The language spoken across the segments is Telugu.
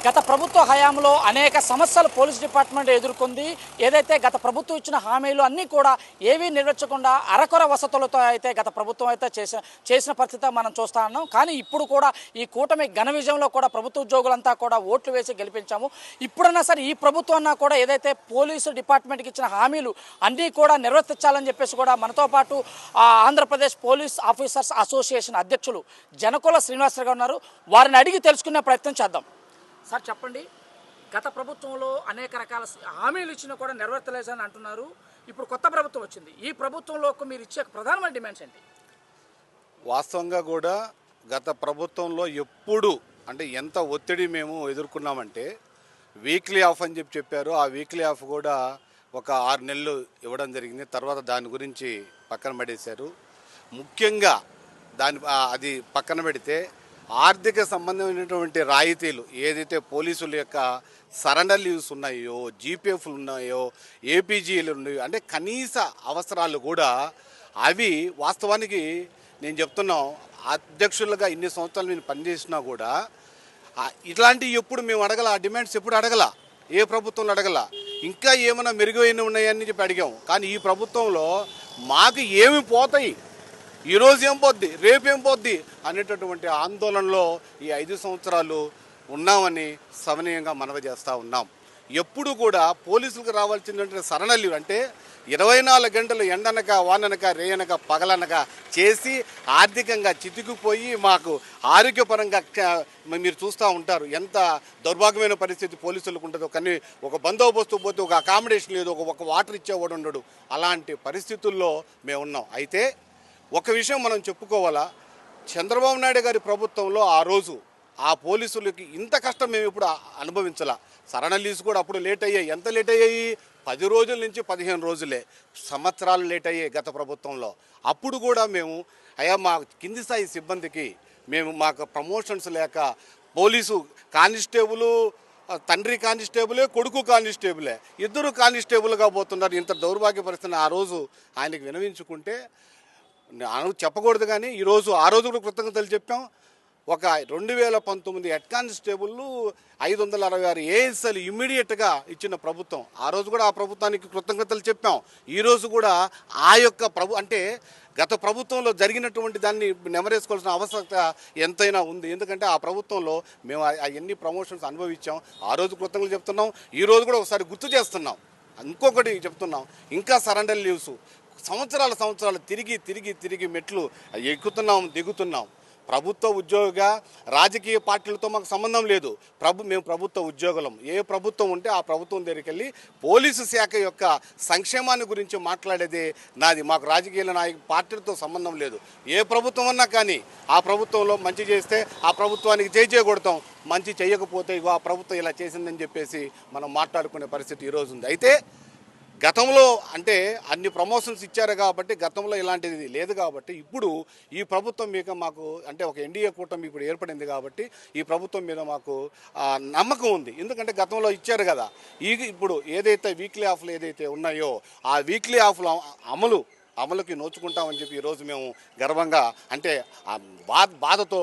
గత ప్రభుత్వ హయాంలో అనేక సమస్యలు పోలీస్ డిపార్ట్మెంట్ ఎదుర్కొంది. ఏదైతే గత ప్రభుత్వం ఇచ్చిన హామీలు అన్నీ కూడా ఏవీ నెరవేర్చకుండా అరకొర వసతులతో అయితే గత ప్రభుత్వం అయితే చేసిన పరిస్థితి మనం చూస్తా ఉన్నాం. కానీ ఇప్పుడు కూడా ఈ కూటమి ఘన విజయంలో కూడా ప్రభుత్వ ఉద్యోగులంతా కూడా ఓట్లు వేసి గెలిపించాము. ఇప్పుడన్నా సరే ఈ ప్రభుత్వం అన్నా కూడా ఏదైతే పోలీసు డిపార్ట్మెంట్కి ఇచ్చిన హామీలు అన్నీ కూడా నెరవేర్చాలని చెప్పేసి కూడా మనతో పాటు ఆంధ్రప్రదేశ్ పోలీస్ ఆఫీసర్స్ అసోసియేషన్ అధ్యక్షులు జనకుల శ్రీనివాసరావు గారు ఉన్నారు. వారిని అడిగి తెలుసుకునే ప్రయత్నం చేద్దాం. సార్ చెప్పండి, గత ప్రభుత్వంలో అనేక రకాల హామీలు ఇచ్చినా కూడా నెరవేర్చలేదని అంటున్నారు. ఇప్పుడు కొత్త ప్రభుత్వం వచ్చింది. ఈ ప్రభుత్వంలో మీరు ఇచ్చే ప్రధానమైన డిమాండ్స్ ఏంటి? వాస్తవంగా కూడా గత ప్రభుత్వంలో ఎప్పుడు అంటే ఎంత ఒత్తిడి మేము ఎదుర్కొన్నామంటే వీక్లీ ఆఫ్ అని చెప్పారు. ఆ వీక్లీ ఆఫ్ కూడా ఒక 6 నెలలు ఇవ్వడం జరిగింది. తర్వాత దాని గురించి పక్కన పడేశారు. ముఖ్యంగా అది పక్కన పెడితే ఆర్థిక సంబంధమైనటువంటి రాయితీలు ఏదైతే పోలీసుల యొక్క సరెండర్ లీవ్స్ ఉన్నాయో, జీపీఎఫ్లు ఉన్నాయో, ఏపీజీలు ఉన్నాయో, అంటే కనీస అవసరాలు కూడా అవి వాస్తవానికి నేను చెప్తున్నాం, అధ్యక్షులుగా ఇన్ని సంవత్సరాలు నేను పనిచేసినా కూడా ఇట్లాంటివి ఎప్పుడు మేము అడగల. ఆ డిమాండ్స్ ఎప్పుడు అడగల, ఏ ప్రభుత్వంలో అడగల. ఇంకా ఏమైనా మెరుగైన ఉన్నాయని చెప్పి అడిగాం. కానీ ఈ ప్రభుత్వంలో మాకు ఏమి పోతాయి, ఈరోజు ఏం పోద్ది, రేపేం పోద్ది అనేటటువంటి ఆందోళనలో ఈ 5 సంవత్సరాలు ఉన్నామని సవినయంగా మనవి చేస్తూ ఉన్నాం. ఎప్పుడు కూడా పోలీసులకు రావాల్సినటువంటి సరెండర్ లీవ్ అంటే 24 గంటలు ఎండనక వాననక రేయనక పగలనక చేసి ఆర్థికంగా చితికిపోయి మాకు ఆరోగ్యపరంగా మీరు చూస్తూ ఉంటారు ఎంత దౌర్భాగ్యమైన పరిస్థితి పోలీసులకు ఉంటుందో. కానీ ఒక బందోబస్తు పోతే ఒక అకామిడేషన్ లేదు, ఒక వాటర్ ఇచ్చేవాడు ఉండడు. అలాంటి పరిస్థితుల్లో మేము ఉన్నాం. అయితే ఒక విషయం మనం చెప్పుకోవాలా, చంద్రబాబు నాయుడు గారి ప్రభుత్వంలో ఆ రోజు ఆ పోలీసులకి ఇంత కష్టం మేము ఇప్పుడు అనుభవించాల. సరెండర్ లీవ్స్ కూడా అప్పుడు లేట్ అయ్యాయి. ఎంత లేట్ అయ్యాయి? 10 రోజుల నుంచి 15 రోజులే, సంవత్సరాలు లేట్ అయ్యాయి గత ప్రభుత్వంలో. అప్పుడు కూడా మేము మా కింది స్థాయి సిబ్బందికి మాకు ప్రమోషన్స్ లేక పోలీసు కానిస్టేబుల్ తండ్రి కానిస్టేబులే, కొడుకు కానిస్టేబులే, ఇద్దరు కానిస్టేబుల్గా పోతున్నారు. ఇంత దౌర్భాగ్య పరిస్థితిని ఆ రోజు ఆయనకి వినవించుకుంటే చెప్పకూడదు. కానీ ఆ రోజు కూడా కృతజ్ఞతలు చెప్పాం. ఒక 2019 హెడ్ కానిస్టేబుల్లు 566 ఏఎస్ఎల్ ఇమ్మీడియట్గా ఇచ్చిన ప్రభుత్వం. ఆ రోజు కూడా ఆ ప్రభుత్వానికి కృతజ్ఞతలు చెప్పాం. ఈరోజు కూడా ఆ యొక్క అంటే గత ప్రభుత్వంలో జరిగినటువంటి దాన్ని నెమరేసుకోవాల్సిన అవసరత ఎంతైనా ఉంది. ఎందుకంటే ఆ ప్రభుత్వంలో మేము అవన్నీ ప్రమోషన్స్ అనుభవించాం. ఆ రోజు కృతజ్ఞతలు చెప్తున్నాం. ఈరోజు కూడా ఒకసారి గుర్తు చేస్తున్నాం. ఇంకొకటి చెప్తున్నాం, ఇంకా సరెండర్ లీవ్స్ సంవత్సరాలు తిరిగి మెట్లు ఎక్కుతున్నాం, దిగుతున్నాం. ప్రభుత్వ ఉద్యోగిగా రాజకీయ పార్టీలతో మాకు సంబంధం లేదు. మేము ప్రభుత్వ ఉద్యోగులం. ఏ ప్రభుత్వం ఉంటే ఆ ప్రభుత్వం దగ్గరికి వెళ్ళి పోలీసు శాఖ యొక్క సంక్షేమాన్ని గురించి మాట్లాడేదే నాది. మాకు రాజకీయ పార్టీలతో సంబంధం లేదు. ఏ ప్రభుత్వం అన్నా కానీ ఆ ప్రభుత్వంలో మంచి చేస్తే ఆ ప్రభుత్వానికి జై కొడతాం, మంచి చేయకపోతే ఇగో ఆ ప్రభుత్వం ఇలా చేసిందని చెప్పేసి మనం మాట్లాడుకునే పరిస్థితి ఈరోజు ఉంది. అయితే గతంలో అంటే అన్ని ప్రమోషన్స్ ఇచ్చారు కాబట్టి గతంలో ఇలాంటిది లేదు. కాబట్టి ఇప్పుడు ఈ ప్రభుత్వం మీద మాకు అంటే ఒక ఎన్డీఏ కూటమి ఇప్పుడు ఏర్పడింది కాబట్టి ఈ ప్రభుత్వం మీద మాకు నమ్మకం ఉంది. ఎందుకంటే గతంలో ఇచ్చారు కదా. ఇప్పుడు ఏదైతే వీక్లీ ఆఫ్లు ఏదైతే ఉన్నాయో ఆ వీక్లీ ఆఫ్లు అమలుకి నోచుకుంటామని చెప్పి ఈరోజు మేము గర్వంగా అంటే బాధతో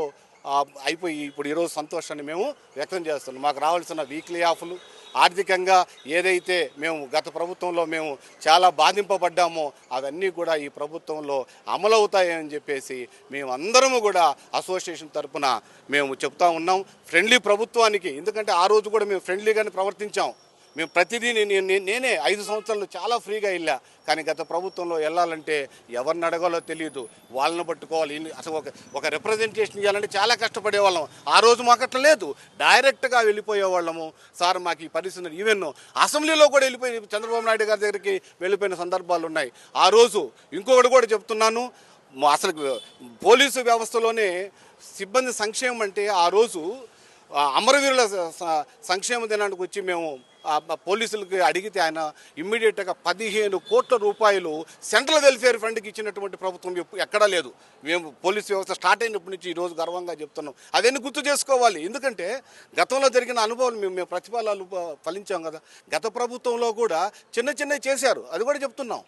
అయిపోయి ఇప్పుడు ఈరోజు సంతోషాన్ని మేము వ్యక్తం చేస్తున్నాం. మాకు రావాల్సిన వీక్లీ ఆఫ్లు ఆర్థికంగా ఏదైతే మేము గత ప్రభుత్వంలో మేము చాలా బాధింపబడ్డామో అవన్నీ కూడా ఈ ప్రభుత్వంలో అమలవుతాయని చెప్పేసి మేము అందరము కూడా అసోసియేషన్ తరఫున మేము చెప్తా ఉన్నాం. ఫ్రెండ్లీ ప్రభుత్వానికి, ఎందుకంటే ఆ రోజు కూడా మేము ఫ్రెండ్లీగానే ప్రవర్తించాం. మేము ప్రతిదీ నేనే 5 సంవత్సరాలు చాలా ఫ్రీగా వెళ్ళా. కానీ గత ప్రభుత్వంలో వెళ్ళాలంటే ఎవరిని అడగాలో తెలియదు, వాళ్ళని పట్టుకోవాలి. అసలు ఒక రిప్రజెంటేషన్ ఇవ్వాలంటే చాలా కష్టపడేవాళ్ళం. ఆ రోజు మాకు అట్లా లేదు, డైరెక్ట్గా వెళ్ళిపోయేవాళ్ళము. సార్ మాకు ఈ పరిస్థితి, ఈవెన్ అసెంబ్లీలో కూడా వెళ్ళిపోయి చంద్రబాబు నాయుడు గారి దగ్గరికి వెళ్ళిపోయిన సందర్భాలు ఉన్నాయి. ఆ రోజు ఇంకొకటి కూడా చెప్తున్నాను, అసలు పోలీసు వ్యవస్థలోనే సిబ్బంది సంక్షేమం అంటే ఆ రోజు అమరవీరుల సంక్షేమ దినానికి వచ్చి మేము పోలీసులకి అడిగితే ఆయన ఇమ్మీడియట్గా 15 కోట్ల రూపాయలు సెంట్రల్ వెల్ఫేర్ ఫండ్కి ఇచ్చినటువంటి ప్రభుత్వం ఎక్కడా లేదు. మేము పోలీసు వ్యవస్థ స్టార్ట్ అయినప్పటి నుంచి ఈరోజు గర్వంగా చెప్తున్నాం. అవన్నీ గుర్తు చేసుకోవాలి. ఎందుకంటే గతంలో జరిగిన అనుభవాలు మేము ప్రతిఫలాలు ఫలించాం కదా. గత ప్రభుత్వంలో కూడా చిన్నవి చేశారు, అది కూడా చెప్తున్నాం.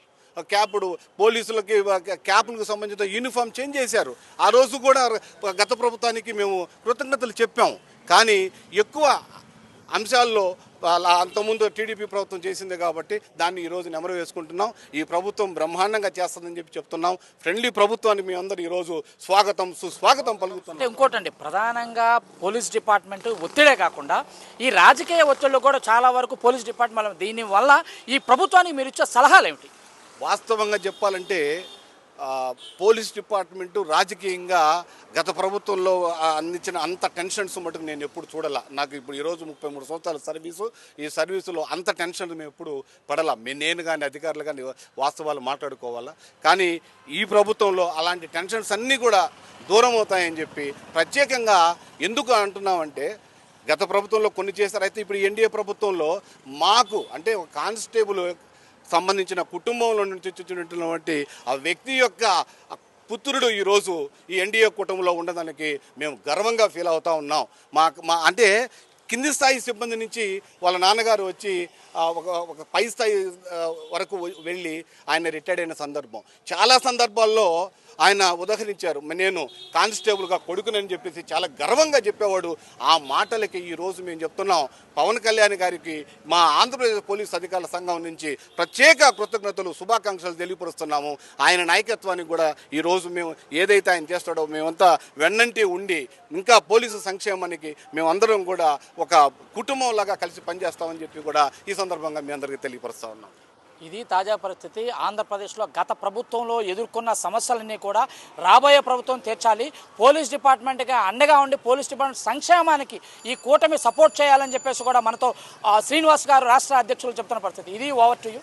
క్యాప్డు పోలీసులకి క్యాప్లకు సంబంధించిన యూనిఫామ్ చేంజ్ చేశారు. ఆ రోజు కూడా గత ప్రభుత్వానికి మేము కృతజ్ఞతలు చెప్పాం. కానీ ఎక్కువ అంశాల్లో అలా అంతకుముందు టీడీపీ ప్రభుత్వం చేసింది కాబట్టి దాన్ని ఈరోజు నెమరు వేసుకుంటున్నాం. ఈ ప్రభుత్వం బ్రహ్మాండంగా చేస్తుందని చెప్పి చెప్తున్నాం. ఫ్రెండ్లీ ప్రభుత్వాన్ని మీ అందరూ ఈరోజు స్వాగతం సుస్వాగతం పలుకుతున్నాం. ఇంకోటండి, ప్రధానంగా పోలీస్ డిపార్ట్మెంట్ ఒత్తిడే కాకుండా ఈ రాజకీయ ఒత్తిళ్ళు కూడా చాలా వరకు పోలీస్ డిపార్ట్మెంట్, దీనివల్ల ఈ ప్రభుత్వానికి మీరు ఇచ్చే సలహాలు ఏమిటి? వాస్తవంగా చెప్పాలంటే పోలీస్ డిపార్ట్మెంటు రాజకీయంగా గత ప్రభుత్వంలో అందించిన అంత టెన్షన్స్ మటుకు నేను ఎప్పుడు చూడాల. నాకు ఇప్పుడు ఈరోజు 33 సంవత్సరాల సర్వీసు. ఈ సర్వీసులో అంత టెన్షన్ మేము ఎప్పుడు పడాల. నేను కానీ అధికారులు కానీ వాస్తవాలు మాట్లాడుకోవాలా. కానీ ఈ ప్రభుత్వంలో అలాంటి టెన్షన్స్ అన్నీ కూడా దూరం అవుతాయని చెప్పి ప్రత్యేకంగా ఎందుకు అంటున్నామంటే, గత ప్రభుత్వంలో కొన్ని చేశారు. అయితే ఇప్పుడు ఎన్డీఏ ప్రభుత్వంలో మాకు అంటే ఒక కానిస్టేబుల్ సంబంధించిన కుటుంబంలో నుంచి వచ్చినటువంటి ఆ వ్యక్తి యొక్క పుత్రుడు ఈరోజు ఈ ఎన్డీఏ కుటుంబంలో ఉండడానికి మేము గర్వంగా ఫీల్ అవుతూ ఉన్నాం. మా అంటే కింది స్థాయి సిబ్బంది నుంచి వాళ్ళ నాన్నగారు వచ్చి ఒక పై స్థాయి వరకు వెళ్ళి ఆయన రిటైర్డ్ అయిన సందర్భం. చాలా సందర్భాల్లో ఆయన ఉదహరించారు, నేను కానిస్టేబుల్గా కొడుకునని చెప్పేసి చాలా గర్వంగా చెప్పేవాడు. ఆ మాటలకి ఈరోజు మేము చెప్తున్నాం, పవన్ కళ్యాణ్ గారికి మా ఆంధ్రప్రదేశ్ పోలీస్ అధికారుల సంఘం నుంచి ప్రత్యేక కృతజ్ఞతలు శుభాకాంక్షలు తెలియపరుస్తున్నాము. ఆయన నాయకత్వానికి కూడా ఈరోజు మేము ఏదైతే ఆయన చేస్తాడో మేమంతా వెన్నంటి ఉండి ఇంకా పోలీసు సంక్షేమానికి మేమందరం కూడా ఒక కుటుంబంలాగా కలిసి పనిచేస్తామని చెప్పి కూడా ఈ సందర్భంగా మీ అందరికీ తెలియపరుస్తా ఉన్నాం. ఇది తాజా పరిస్థితి. ఆంధ్రప్రదేశ్లో గత ప్రభుత్వంలో ఎదుర్కొన్న సమస్యలన్నీ కూడా రాబోయే ప్రభుత్వం తీర్చాలి. పోలీస్ డిపార్ట్మెంట్గా అండగా ఉండి పోలీస్ డిపార్ట్మెంట్ సంక్షేమానికి ఈ కూటమి సపోర్ట్ చేయాలని చెప్పేసి కూడా మనతో శ్రీనివాస్ గారు రాష్ట్ర అధ్యక్షులు చెప్తున్న పరిస్థితి. ఇది ఓవర్ టు యూ.